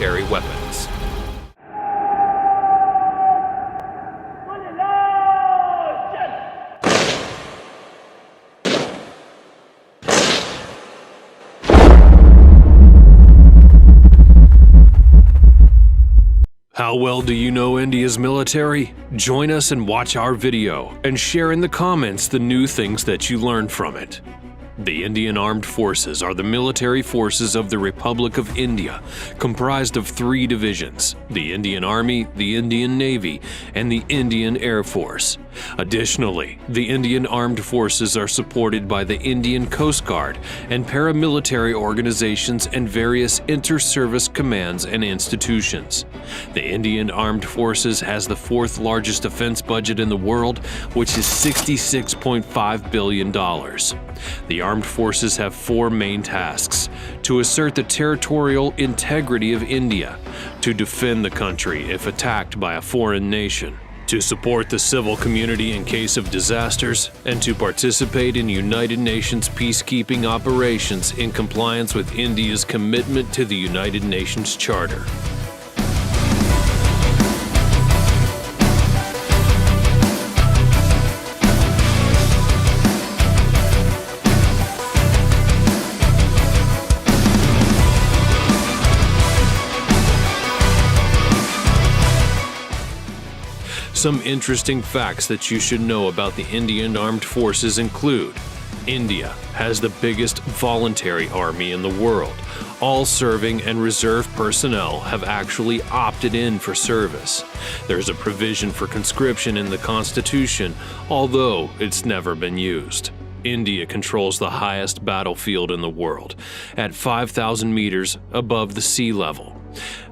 military weapons. How well do you know India's military? Join us and watch our video and share in the comments the new things that you learned from it. The Indian Armed Forces are the military forces of the Republic of India, comprised of 3 divisions: the Indian Army, the Indian Navy, and the Indian Air Force. Additionally, the Indian Armed Forces are supported by the Indian Coast Guard and paramilitary organizations and various inter-service commands and institutions. The Indian Armed Forces has the 4th largest defense budget in the world, which is $66.5 billion. The armed forces have 4 main tasks: to assert the territorial integrity of India, to defend the country if attacked by a foreign nation, to support the civil community in case of disasters, and to participate in United Nations peacekeeping operations in compliance with India's commitment to the United Nations Charter. Some interesting facts that you should know about the Indian Armed Forces include: India has the biggest voluntary army in the world. All serving and reserve personnel have actually opted in for service. There's a provision for conscription in the Constitution, although it's never been used. India controls the highest battlefield in the world, at 5,000 meters above the sea level.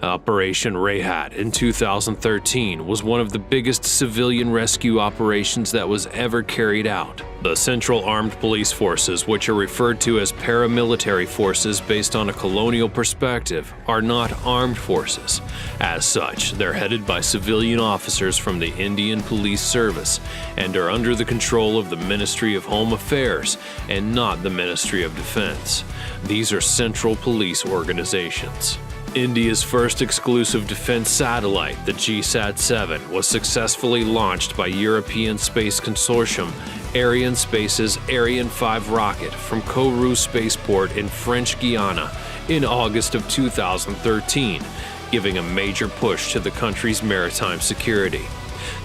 Operation Rehat in 2013 was one of the biggest civilian rescue operations that was ever carried out. The Central Armed Police Forces, which are referred to as paramilitary forces based on a colonial perspective, are not armed forces. As such, they're headed by civilian officers from the Indian Police Service and are under the control of the Ministry of Home Affairs and not the Ministry of Defense. These are central police organizations. India's first exclusive defense satellite, the GSAT-7, was successfully launched by European Space Consortium Arianespace's Ariane 5 rocket from Kourou Spaceport in French Guiana in August of 2013, giving a major push to the country's maritime security.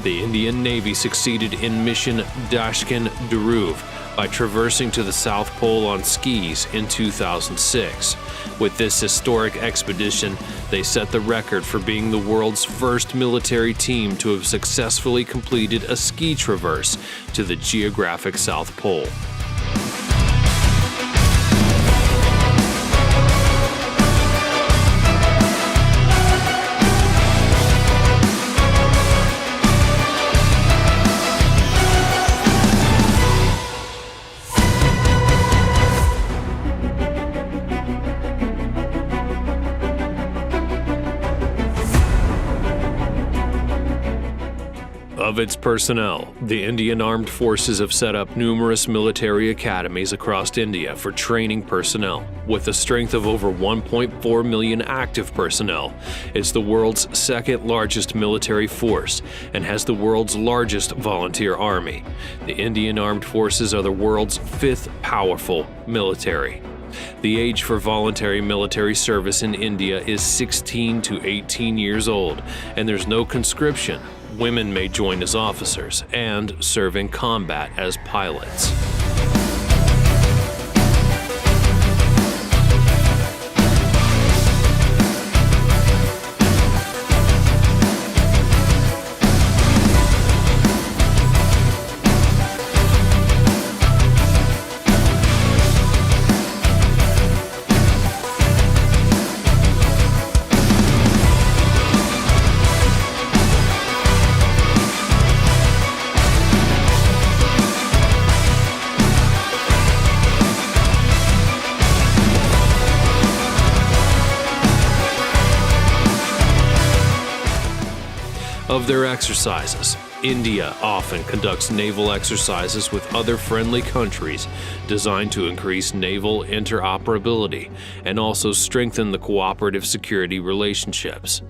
The Indian Navy succeeded in Mission Dashkin-Dhruv by traversing to the South Pole on skis in 2006. With this historic expedition, they set the record for being the world's first military team to have successfully completed a ski traverse to the geographic South Pole. Of its personnel, the Indian Armed Forces have set up numerous military academies across India for training personnel. With a strength of over 1.4 million active personnel, it's the world's 2nd largest military force and has the world's largest volunteer army. The Indian Armed Forces are the world's 5th powerful military. The age for voluntary military service in India is 16 to 18 years old, and there's no conscription. Women may join as officers and serve in combat as pilots. of their exercises. India often conducts naval exercises with other friendly countries designed to increase naval interoperability and also strengthen the cooperative security relationships.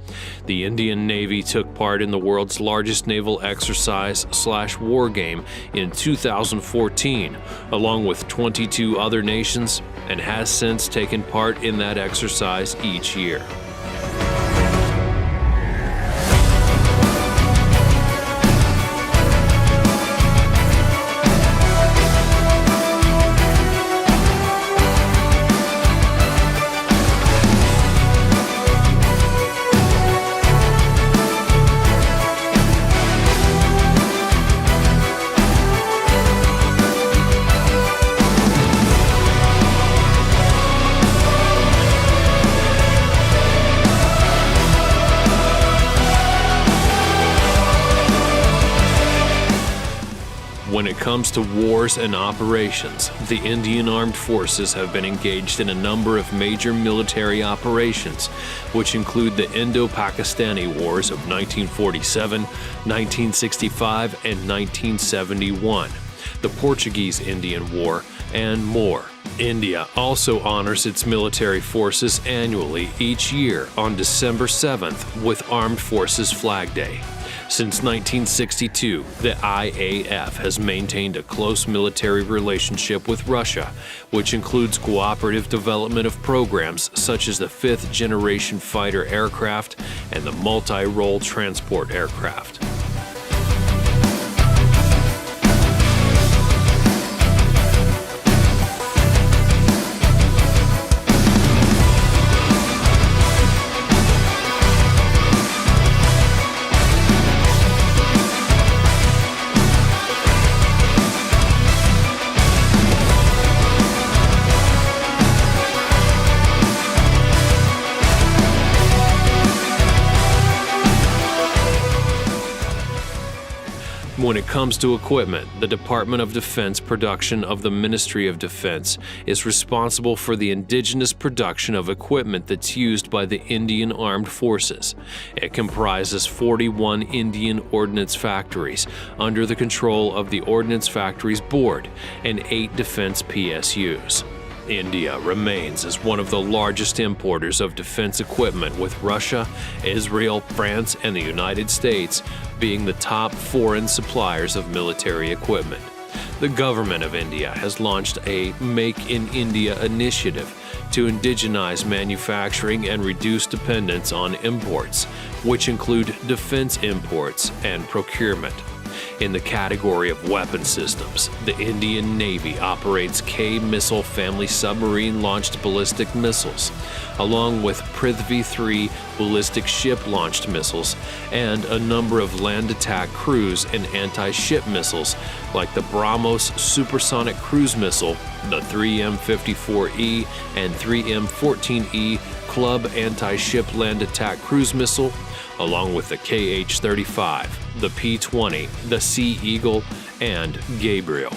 The Indian Navy took part in the world's largest naval exercise/war game in 2014, along with 22 other nations, and has since taken part in that exercise each year. When it comes to wars and operations, the Indian Armed Forces have been engaged in a number of major military operations, which include the Indo-Pakistani Wars of 1947, 1965, and 1971, the Portuguese-Indian War, and more. India also honors its military forces annually each year on December 7th with Armed Forces Flag Day. Since 1962, the IAF has maintained a close military relationship with Russia, which includes cooperative development of programs such as the fifth-generation fighter aircraft and the multi-role transport aircraft. When it comes to equipment, the Department of Defense production of the Ministry of Defense is responsible for the indigenous production of equipment that's used by the Indian Armed Forces. It comprises 41 Indian Ordnance Factories under the control of the Ordnance Factories Board and 8 defense PSUs. India remains as one of the largest importers of defense equipment, with Russia, Israel, France, and the United States being the top foreign suppliers of military equipment. The government of India has launched a Make in India initiative to indigenize manufacturing and reduce dependence on imports, which include defense imports and procurement. In the category of weapon systems, the Indian Navy operates K-missile family submarine-launched ballistic missiles, along with Prithvi-3 ballistic ship-launched missiles, and a number of land attack cruise and anti-ship missiles like the BrahMos supersonic cruise missile, the 3M54E and 3M14E Club anti-ship land attack cruise missile, along with the KH-35, the P-20, the Sea Eagle, and Gabriel.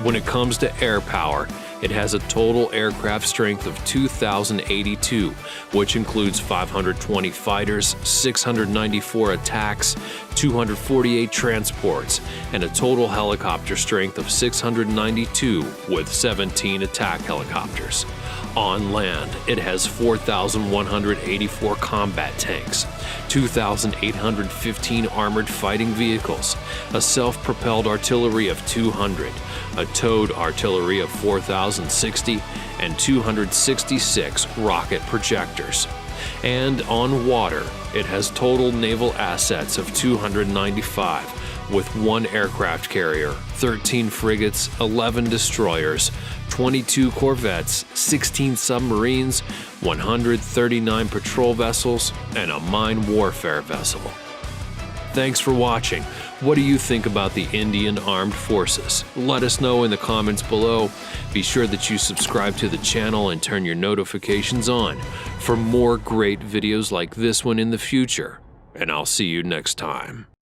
When it comes to air power, it has a total aircraft strength of 2,082, which includes 520 fighters, 694 attacks, 248 transports, and a total helicopter strength of 692 with 17 attack helicopters. On land, it has 4,184 combat tanks, 2,815 armored fighting vehicles, a self-propelled artillery of 200, a towed artillery of 4,060, and 266 rocket projectors. And on water, it has total naval assets of 295, with 1 aircraft carrier, 13 frigates, 11 destroyers, 22 corvettes, 16 submarines, 139 patrol vessels, and a mine warfare vessel. Thanks for watching. What do you think about the Indian Armed Forces? Let us know in the comments below. Be sure that you subscribe to the channel and turn your notifications on for more great videos like this one in the future. And I'll see you next time.